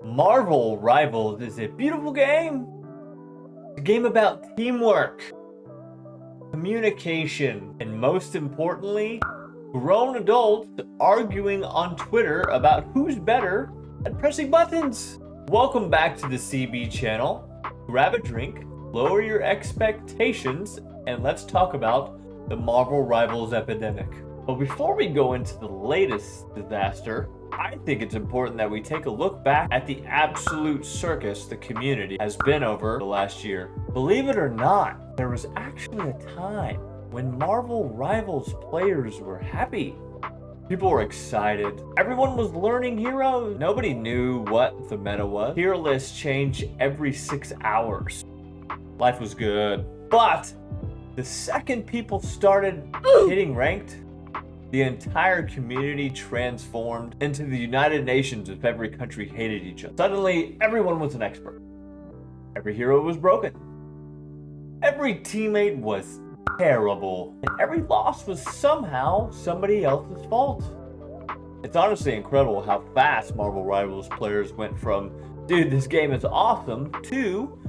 Marvel Rivals is a beautiful game. It's a game about teamwork, communication, and most importantly, grown adults arguing on Twitter about who's better at pressing buttons. Welcome back to the CB channel. Grab a drink, lower your expectations, and let's talk about the Marvel Rivals epidemic. But before we go into the latest disaster, I think it's important that we take a look back at the absolute circus the community has been over the last year. Believe it or not, there was actually a time when Marvel Rivals players were happy. People were excited. Everyone was learning heroes. Nobody knew what the meta was. Tier lists changed every 6 hours. Life was good. But the second people started hitting ranked, the entire community transformed into the United Nations if every country hated each other. Suddenly, everyone was an expert. Every hero was broken. Every teammate was terrible. And every loss was somehow somebody else's fault. It's honestly incredible how fast Marvel Rivals players went from, dude, this game is awesome, to,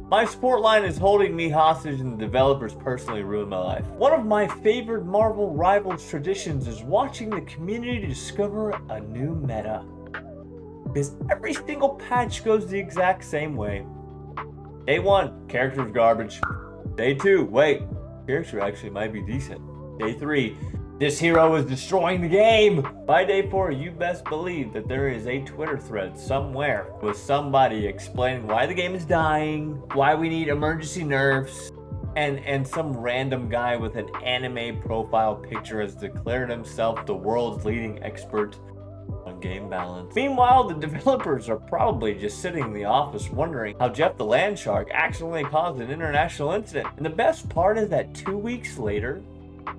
my support line is holding me hostage and the developers personally ruined my life. One of my favorite Marvel Rivals traditions is watching the community discover a new meta. Because every single patch goes the exact same way. Day 1, character's garbage. Day 2, wait, character actually might be decent. Day 3, this hero is destroying the game. By day 4, you best believe that there is a Twitter thread somewhere with somebody explaining why the game is dying, why we need emergency nerfs, and some random guy with an anime profile picture has declared himself the world's leading expert on game balance. Meanwhile, the developers are probably just sitting in the office wondering how Jeff the Land Shark accidentally caused an international incident. And the best part is that 2 weeks later,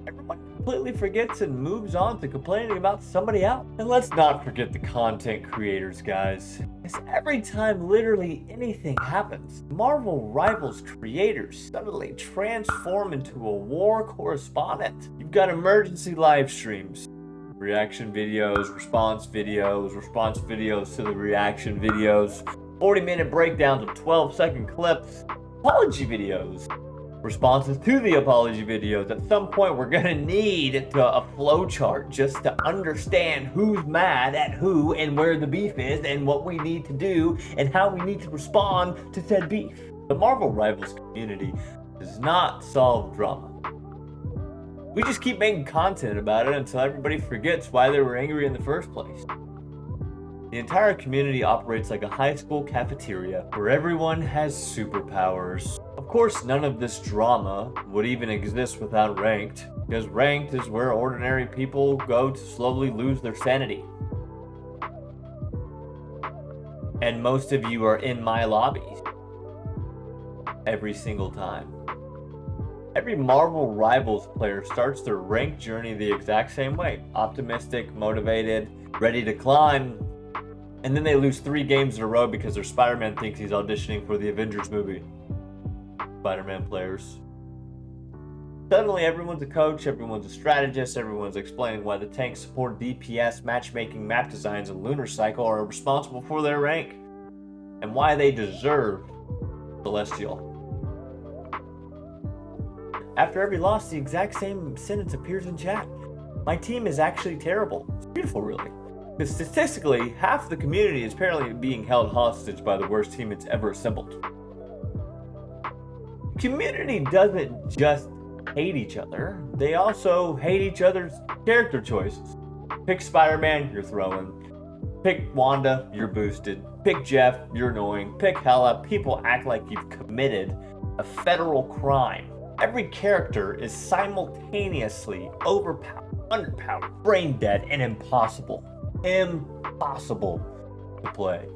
everyone completely forgets and moves on to complaining about somebody else. And let's not forget the content creators, guys. Because every time literally anything happens, Marvel Rivals creators suddenly transform into a war correspondent. You've got emergency live streams, reaction videos, response videos to the reaction videos, 40-minute breakdowns of 12-second clips, apology videos, responses to the apology videos. At some point, we're gonna need a flowchart just to understand who's mad at who and where the beef is and what we need to do and how we need to respond to said beef. The Marvel Rivals community does not solve drama. We just keep making content about it until everybody forgets why they were angry in the first place. The entire community operates like a high school cafeteria where everyone has superpowers. Of course, none of this drama would even exist without ranked, because ranked is where ordinary people go to slowly lose their sanity. And most of you are in my lobbies every single time. Every Marvel Rivals player starts their ranked journey the exact same way. Optimistic, motivated, ready to climb. And then they lose 3 games in a row because their Spider-Man thinks he's auditioning for the Avengers movie. Spider-Man players. Suddenly everyone's a coach, everyone's a strategist, everyone's explaining why the tank support DPS, matchmaking, map designs, and lunar cycle are responsible for their rank. And why they deserve Celestial. After every loss, the exact same sentence appears in chat. My team is actually terrible. It's beautiful, really. Because statistically, half the community is apparently being held hostage by the worst team it's ever assembled. Community doesn't just hate each other, they also hate each other's character choices. Pick Spider-Man, you're throwing. Pick Wanda, you're boosted. Pick Jeff, you're annoying. Pick Hela, people act like you've committed a federal crime. Every character is simultaneously overpowered, underpowered, brain dead, and impossible. Impossible to play.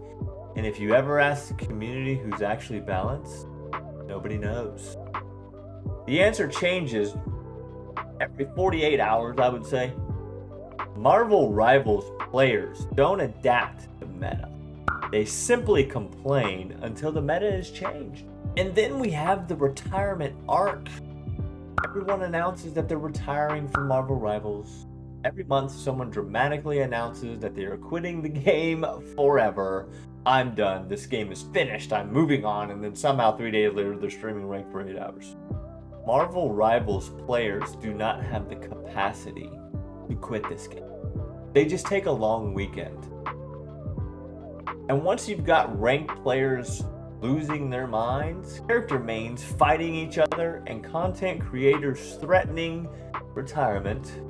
And if you ever ask the community who's actually balanced, nobody knows. The answer changes every 48 hours, I would say. Marvel Rivals players don't adapt to the meta. They simply complain until the meta is changed. And then we have the retirement arc. Everyone announces that they're retiring from Marvel Rivals. Every month, someone dramatically announces that they are quitting the game forever. I'm done. This game is finished. I'm moving on. And then somehow 3 days later, they're streaming ranked for 8 hours. Marvel Rivals players do not have the capacity to quit this game. They just take a long weekend. And once you've got ranked players losing their minds, character mains fighting each other, and content creators threatening retirement,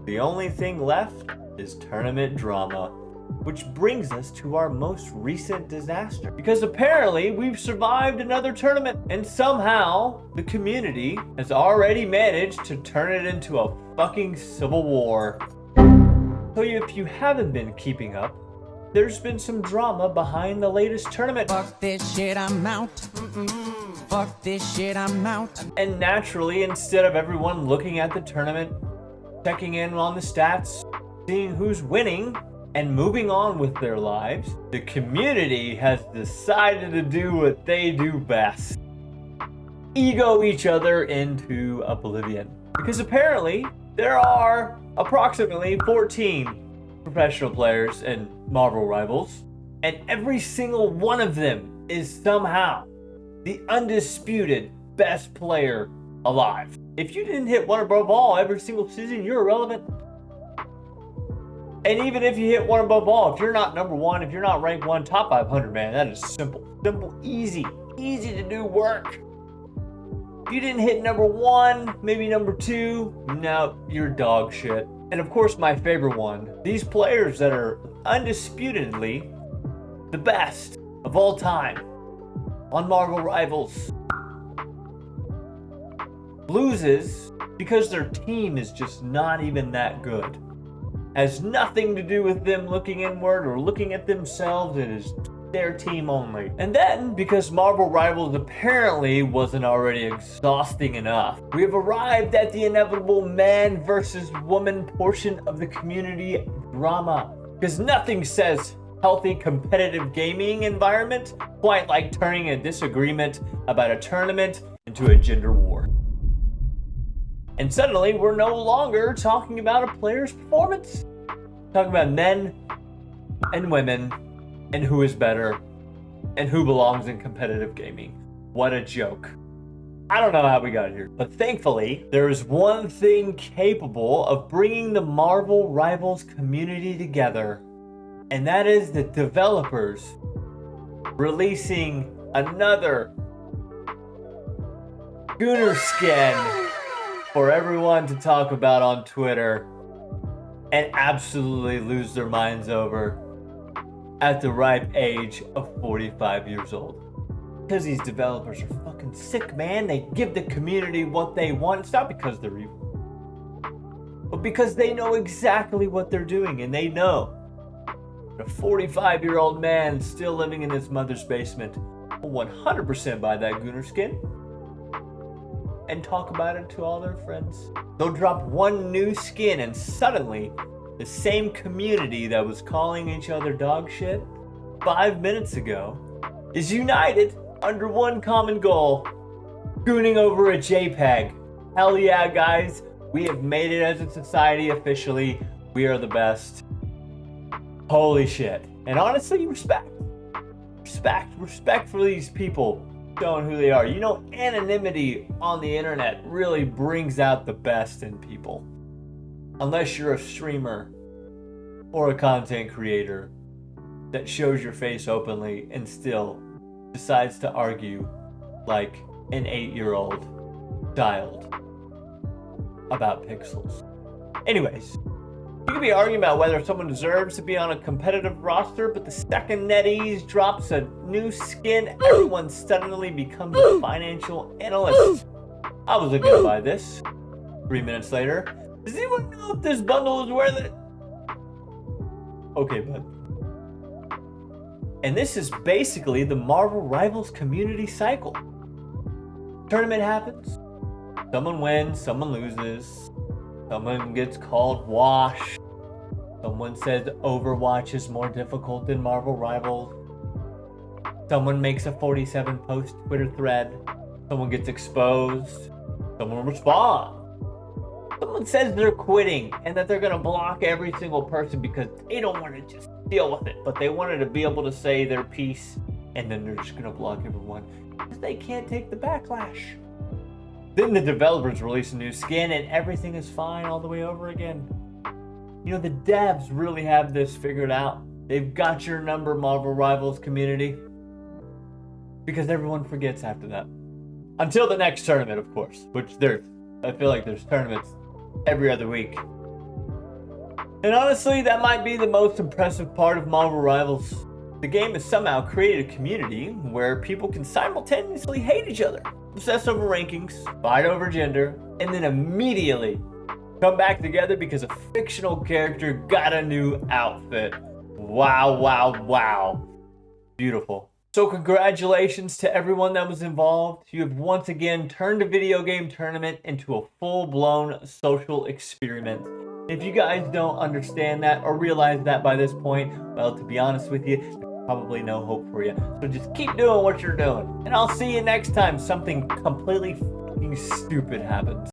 the only thing left is tournament drama. Which brings us to our most recent disaster. Because apparently we've survived another tournament, and somehow the community has already managed to turn it into a fucking civil war. So if you haven't been keeping up, there's been some drama behind the latest tournament. Fuck this shit, I'm out. Fuck this shit, I'm out. And naturally, instead of everyone looking at the tournament, checking in on the stats, seeing who's winning, and moving on with their lives, the community has decided to do what they do best. Ego each other into oblivion. Because apparently, there are approximately 14 professional players in Marvel Rivals, and every single one of them is somehow the undisputed best player alive. If you didn't hit one above all every single season, you're irrelevant. And even if you hit one above all, if you're not number one, if you're not ranked one, top 500, man, that is simple. Simple, easy to do work. If you didn't hit number one, maybe number two, no, you're dog shit. And of course, my favorite one, these players that are undisputedly the best of all time on Marvel Rivals loses because their team is just not even that good. Has nothing to do with them looking inward or looking at themselves. It is their team only. And then, because Marvel Rivals apparently wasn't already exhausting enough, we have arrived at the inevitable man versus woman portion of the community drama. Because nothing says healthy competitive gaming environment quite like turning a disagreement about a tournament into a gender war. And suddenly, we're no longer talking about a player's performance. We're talking about men and women and who is better and who belongs in competitive gaming. What a joke. I don't know how we got here, but thankfully, there is one thing capable of bringing the Marvel Rivals community together, and that is the developers releasing another Gooner skin for everyone to talk about on Twitter and absolutely lose their minds over at the ripe age of 45 years old. Because these developers are fucking sick, man. They give the community what they want. It's not because they're evil, but because they know exactly what they're doing, and they know that a 45-year-old man still living in his mother's basement will 100% buy that Gooner skin and talk about it to all their friends. They'll drop one new skin and suddenly the same community that was calling each other dog shit 5 minutes ago is united under one common goal: gooning over a JPEG. Hell yeah, guys. We have made it as a society officially. We are the best. Holy shit. And honestly, respect for these people showing who they are. You know, anonymity on the internet really brings out the best in people. Unless you're a streamer or a content creator that shows your face openly and still decides to argue like an 8-year-old child about pixels. Anyways, you could be arguing about whether someone deserves to be on a competitive roster, but the second NetEase drops a new skin, everyone suddenly becomes a financial analyst. I was looking to buy this. 3 minutes later, does anyone know if this bundle is worth it? Okay, bud. And this is basically the Marvel Rivals community cycle. Tournament happens, someone wins, someone loses. Someone gets called wash. Someone says Overwatch is more difficult than Marvel Rivals. Someone makes a 47 post Twitter thread. Someone gets exposed. Someone responds. Someone says they're quitting and that they're gonna block every single person because they don't want to just deal with it. But they wanted to be able to say their piece, and then they're just gonna block everyone because they can't take the backlash. Then the developers release a new skin and everything is fine all the way over again. You know, the devs really have this figured out. They've got your number, Marvel Rivals community. Because everyone forgets after that. Until the next tournament, of course. Which I feel like there's tournaments every other week. And honestly, that might be the most impressive part of Marvel Rivals. The game has somehow created a community where people can simultaneously hate each other, obsess over rankings, fight over gender, and then immediately come back together because a fictional character got a new outfit. Wow, wow, wow. Beautiful. So congratulations to everyone that was involved. You have once again turned a video game tournament into a full-blown social experiment. If you guys don't understand that or realize that by this point, well, to be honest with you, there's probably no hope for you. So just keep doing what you're doing. And I'll see you next time something completely fucking stupid happens.